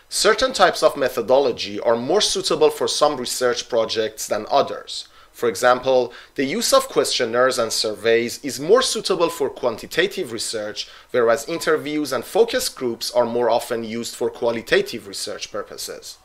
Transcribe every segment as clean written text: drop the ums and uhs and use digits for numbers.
Certain types of methodology are more suitable for some research projects than others. For example, the use of questionnaires and surveys is more suitable for quantitative research, whereas interviews and focus groups are more often used for qualitative research purposes.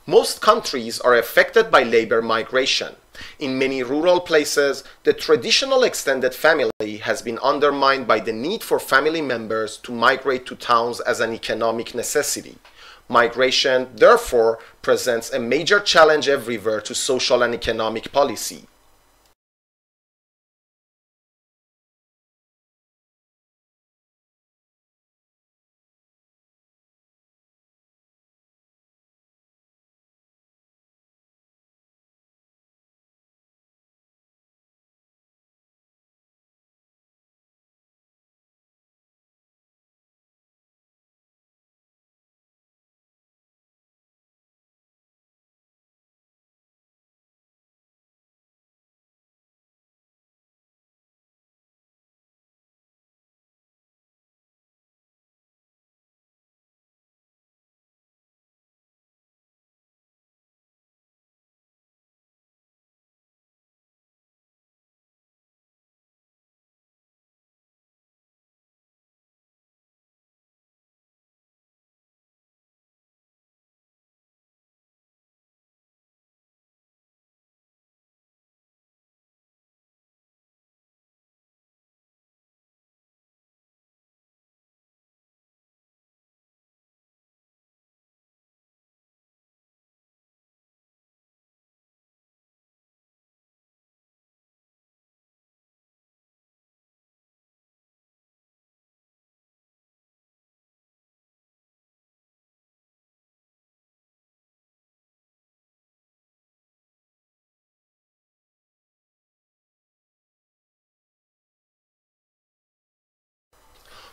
Most countries are affected by labor migration. In many rural places, the traditional extended family has been undermined by the need for family members to migrate to towns as an economic necessity. Migration, therefore, presents a major challenge everywhere to social and economic policy.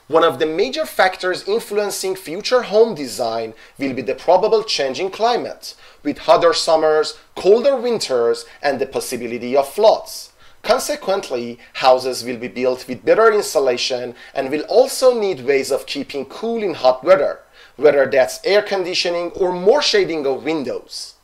One of the major factors influencing future home design will be the probable change in climate, with hotter summers, colder winters, and the possibility of floods. Consequently, houses will be built with better insulation and will also need ways of keeping cool in hot weather, whether that's air conditioning or more shading of windows.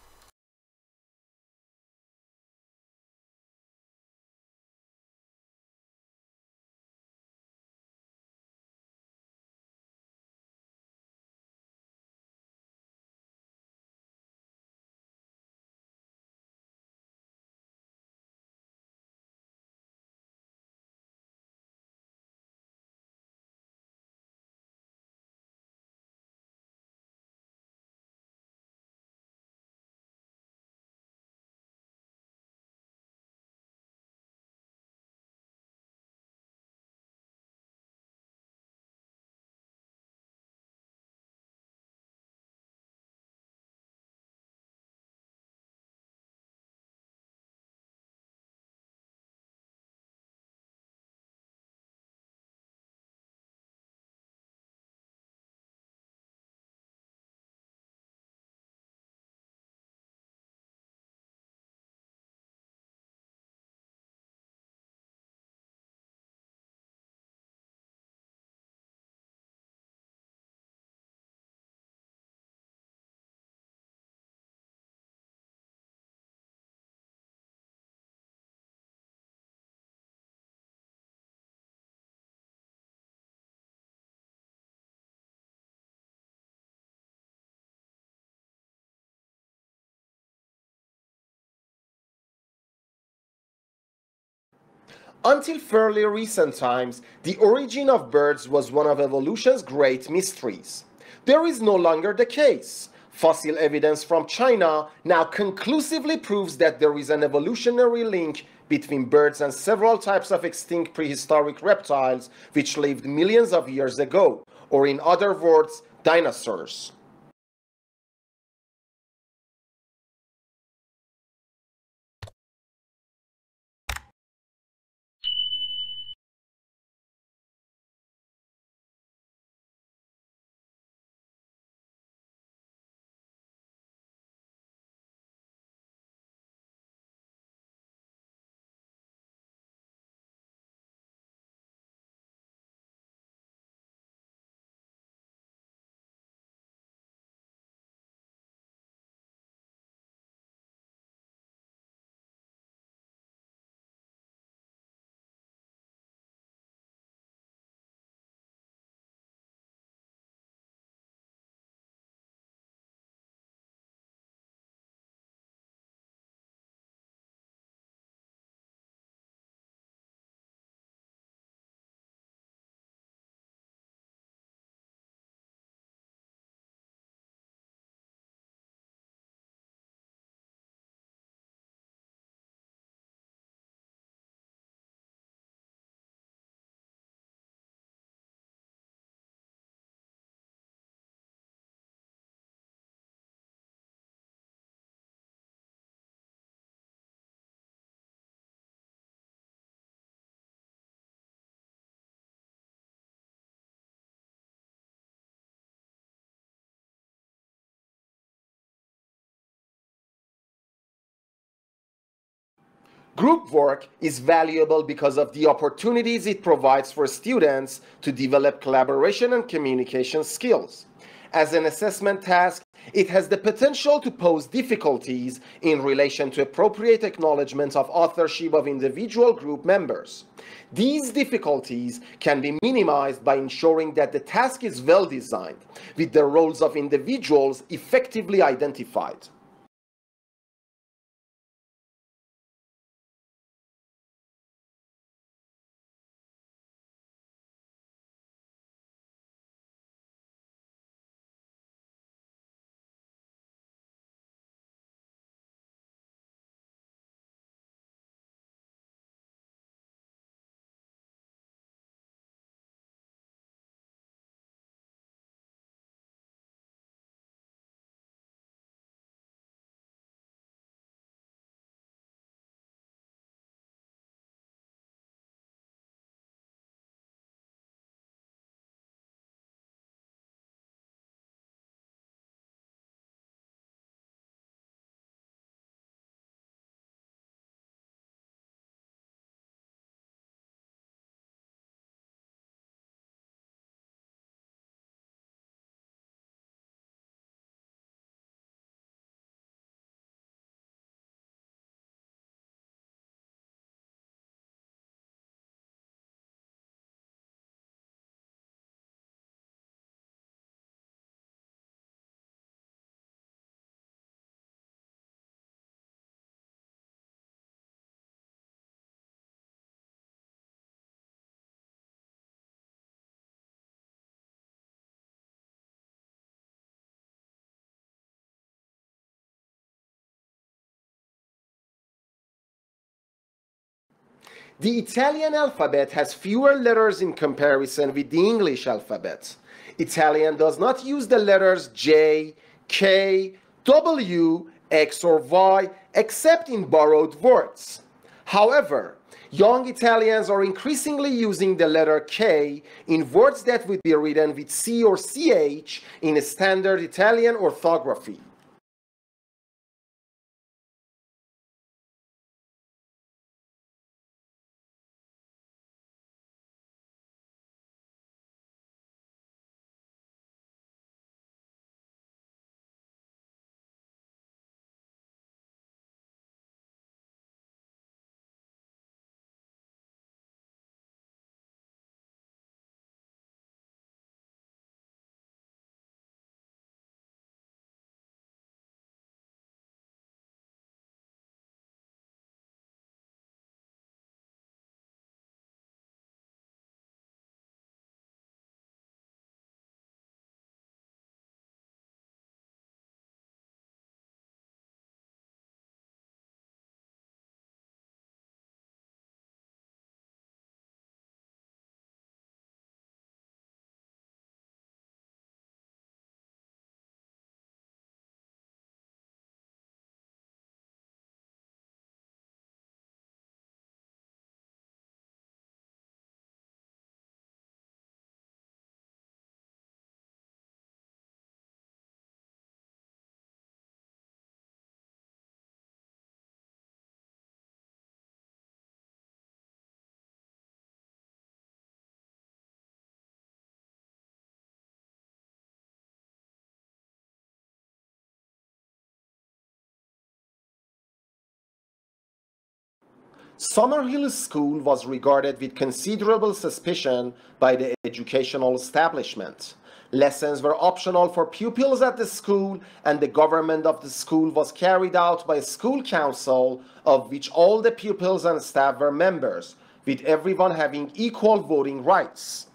Until fairly recent times, the origin of birds was one of evolution's great mysteries. There is no longer the case. Fossil evidence from China now conclusively proves that there is an evolutionary link between birds and several types of extinct prehistoric reptiles which lived millions of years ago, or in other words, dinosaurs. Group work is valuable because of the opportunities it provides for students to develop collaboration and communication skills. As an assessment task, it has the potential to pose difficulties in relation to appropriate acknowledgement of authorship of individual group members. These difficulties can be minimized by ensuring that the task is well designed, with the roles of individuals effectively identified. The Italian alphabet has fewer letters in comparison with the English alphabet. Italian does not use the letters J, K, W, X, or Y except in borrowed words. However, young Italians are increasingly using the letter K in words that would be written with C or CH in a standard Italian orthography. Summerhill School was regarded with considerable suspicion by the educational establishment. Lessons were optional for pupils at the school, and the government of the school was carried out by a school council of which all the pupils and staff were members, with everyone having equal voting rights.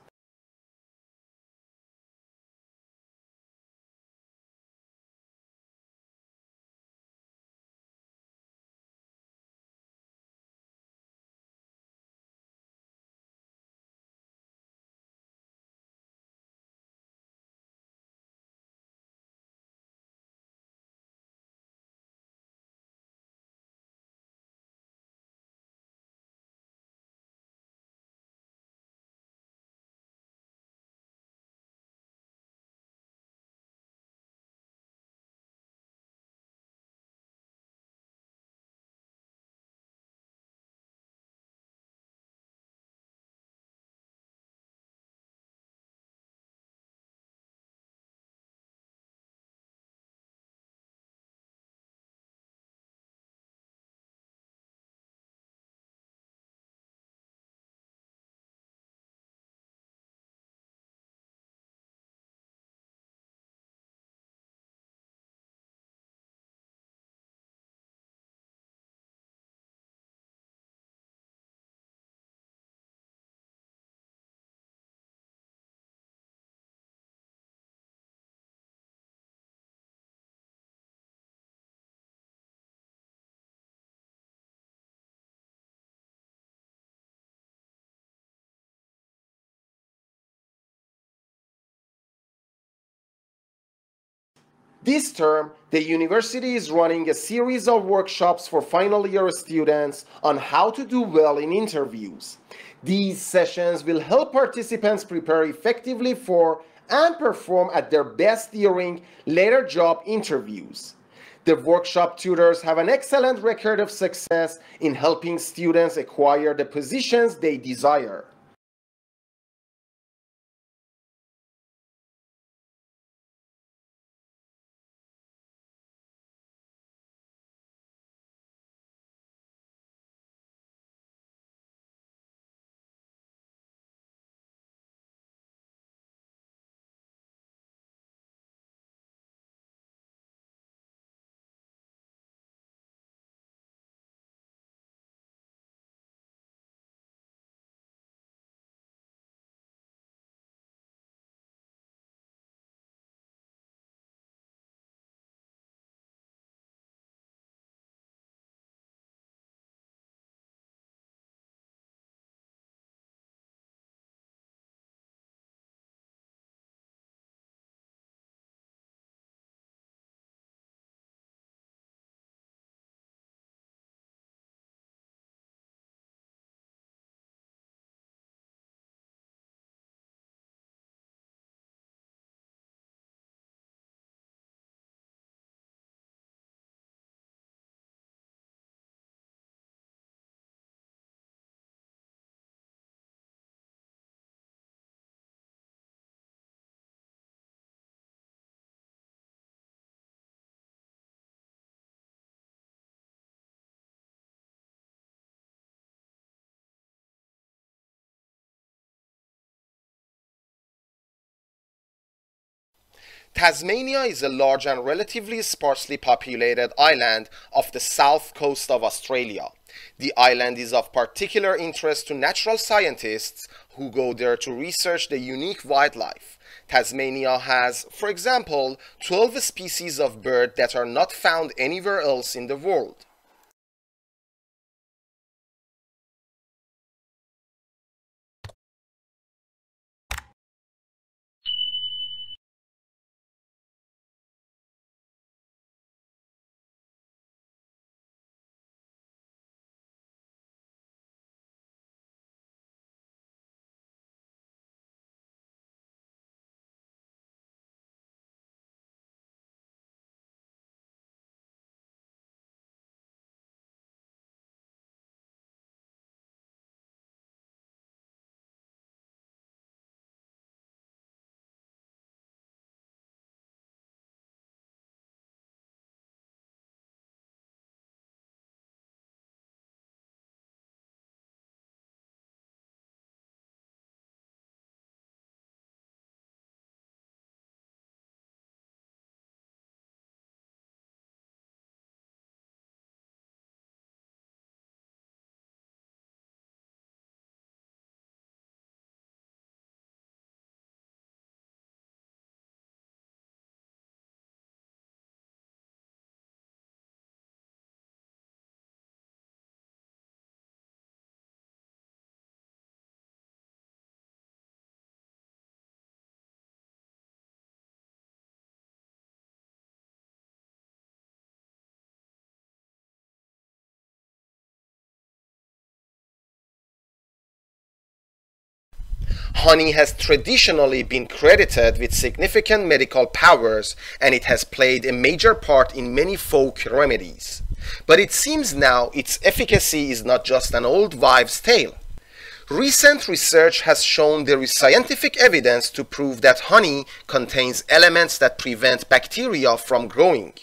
This term, the university is running a series of workshops for final year students on how to do well in interviews. These sessions will help participants prepare effectively for and perform at their best during later job interviews. The workshop tutors have an excellent record of success in helping students acquire the positions they desire. Tasmania is a large and relatively sparsely populated island off the south coast of Australia. The island is of particular interest to natural scientists who go there to research the unique wildlife. Tasmania has, for example, 12 species of bird that are not found anywhere else in the world. Honey has traditionally been credited with significant medical powers, and it has played a major part in many folk remedies. But it seems now its efficacy is not just an old wives' tale. Recent research has shown there is scientific evidence to prove that honey contains elements that prevent bacteria from growing.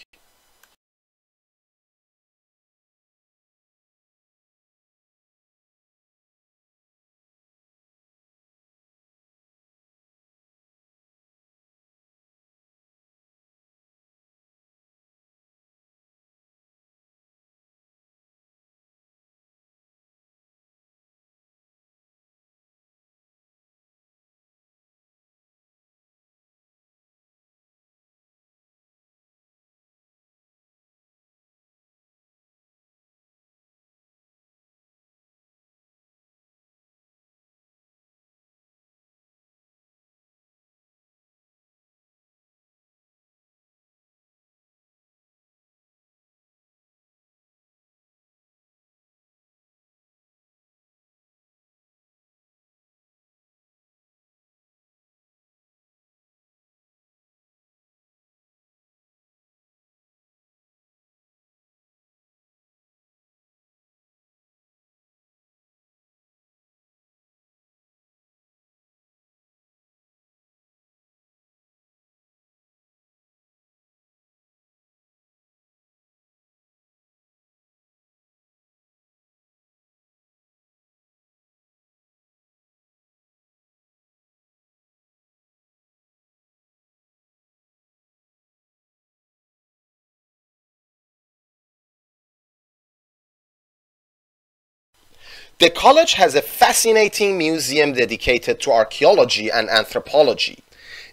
The college has a fascinating museum dedicated to archaeology and anthropology.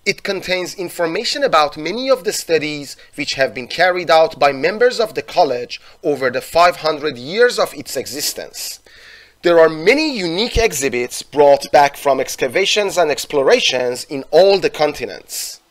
It contains information about many of the studies which have been carried out by members of the college over the 500 years of its existence. There are many unique exhibits brought back from excavations and explorations in all the continents.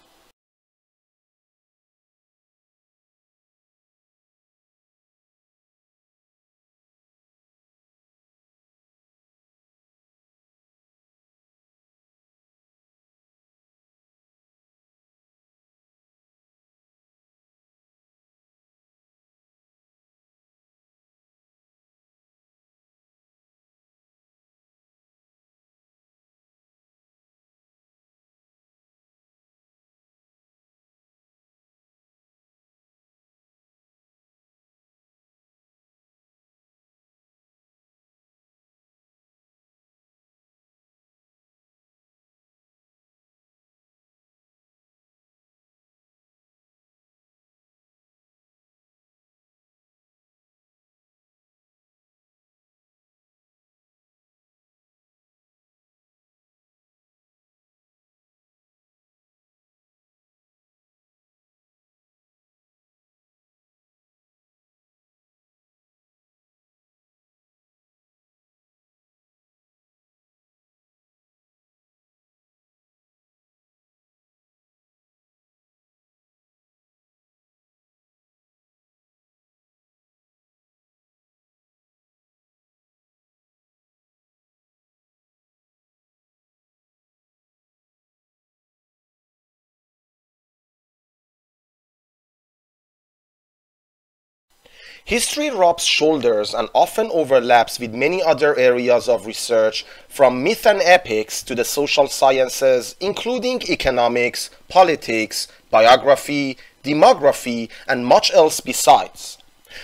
History rubs shoulders and often overlaps with many other areas of research, from myth and epics to the social sciences, including economics, politics, biography, demography, and much else besides.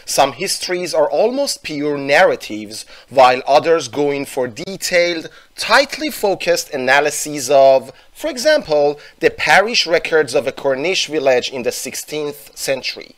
Some histories are almost pure narratives, while others go in for detailed, tightly focused analyses of, for example, the parish records of a Cornish village in the 16th century.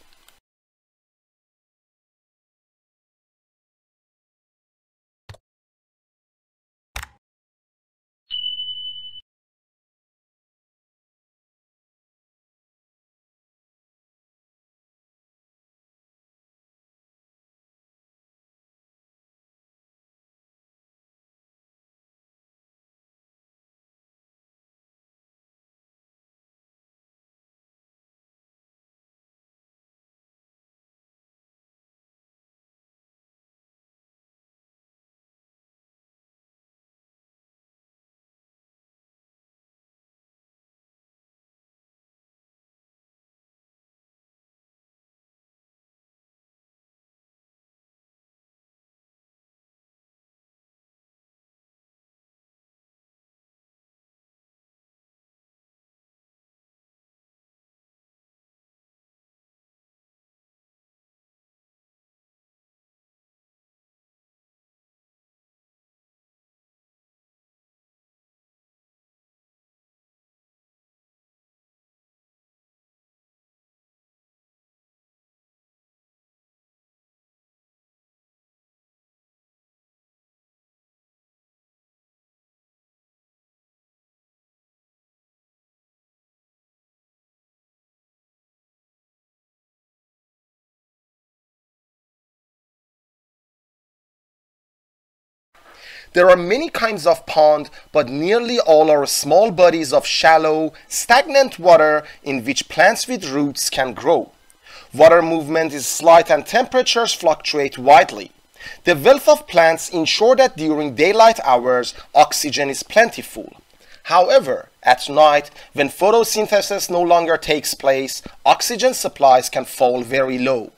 There are many kinds of pond, but nearly all are small bodies of shallow, stagnant water in which plants with roots can grow. Water movement is slight and temperatures fluctuate widely. The wealth of plants ensure that during daylight hours, oxygen is plentiful. However, at night, when photosynthesis no longer takes place, oxygen supplies can fall very low.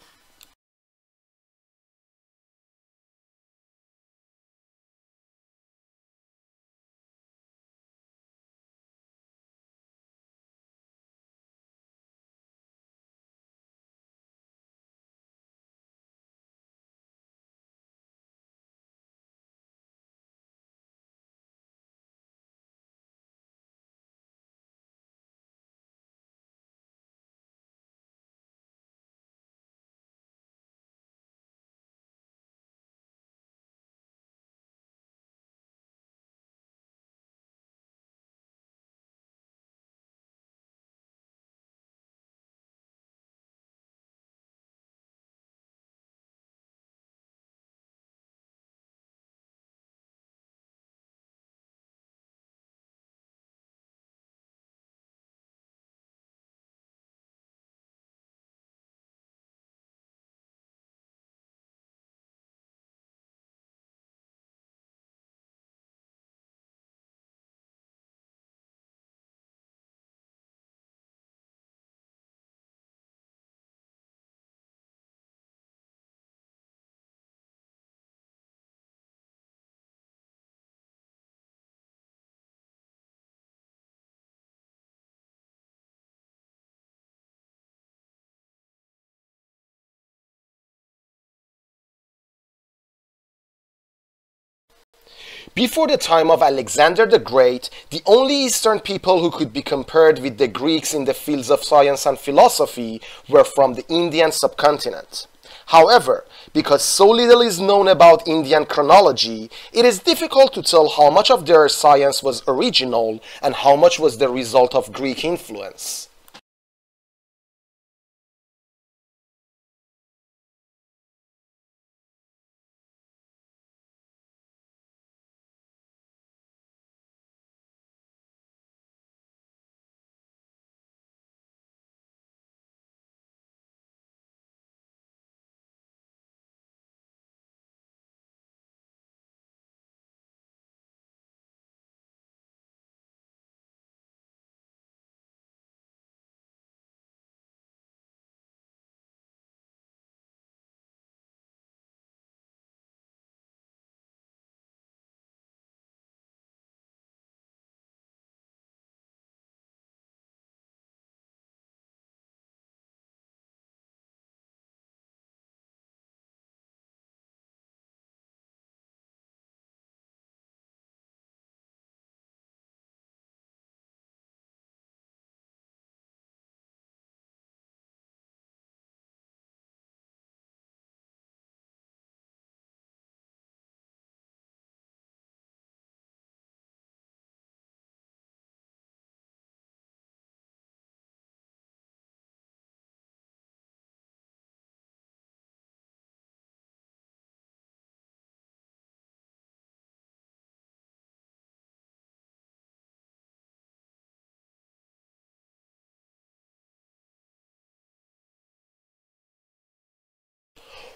Before the time of Alexander the Great, the only Eastern people who could be compared with the Greeks in the fields of science and philosophy were from the Indian subcontinent. However, because so little is known about Indian chronology, it is difficult to tell how much of their science was original and how much was the result of Greek influence.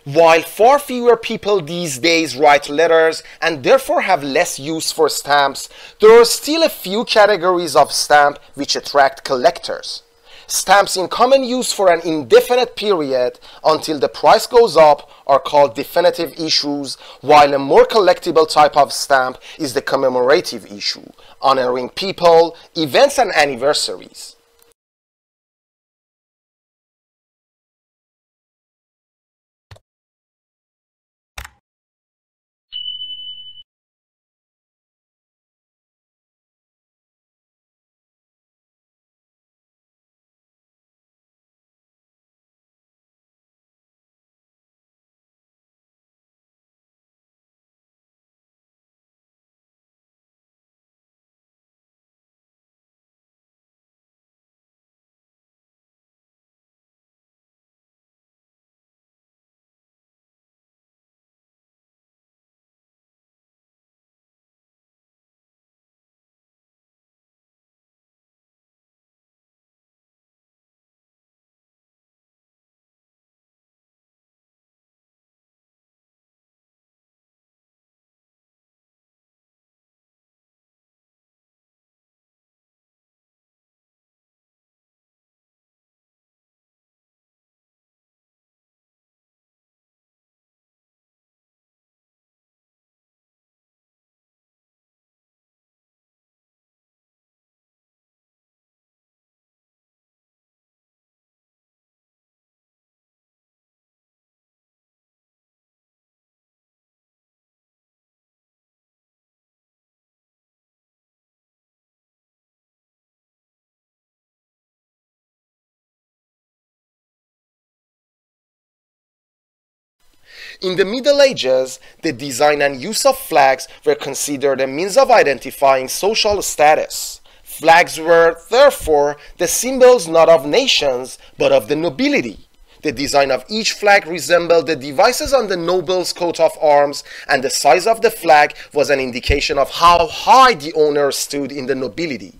While far fewer people these days write letters and therefore have less use for stamps, there are still a few categories of stamp which attract collectors. Stamps in common use for an indefinite period until the price goes up are called definitive issues, while a more collectible type of stamp is the commemorative issue, honoring people, events, and anniversaries. In the Middle Ages, the design and use of flags were considered a means of identifying social status. Flags were, therefore, the symbols not of nations, but of the nobility. The design of each flag resembled the devices on the noble's coat of arms, and the size of the flag was an indication of how high the owner stood in the nobility.